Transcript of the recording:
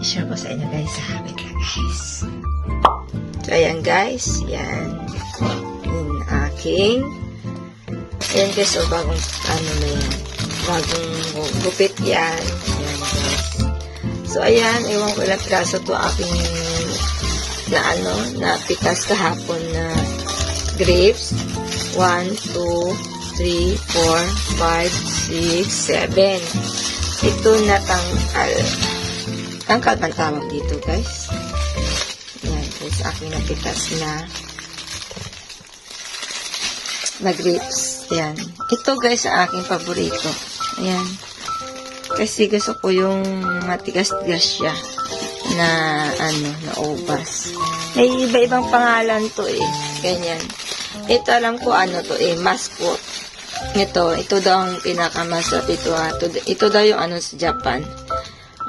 I-share ko sa inyo guys. Wait lang guys. So, ayan guys. Yan. Yung aking. Ayan guys. So, bagong ano na yan. Bagong gupit yan. Ayan guys. So, ayan. Ewan ko ilang piraso to aking na pitas kahapon na grapes. 1, 2, 3, 4, 5, 6, 7. Ito na tangkal. Tangkal man tawag dito, guys. Yan, guys. Aking napitas na grapes. Yan. Ito, guys, ang aking paborito. Ayan. Kasi gusto ko yung matigas-tigas siya na, na ubas. May iba-ibang pangalan to eh. Ganyan. Ito alam ko to mascot. Ito daw ang pinakamasarap ito. Ito daw yung sa Japan.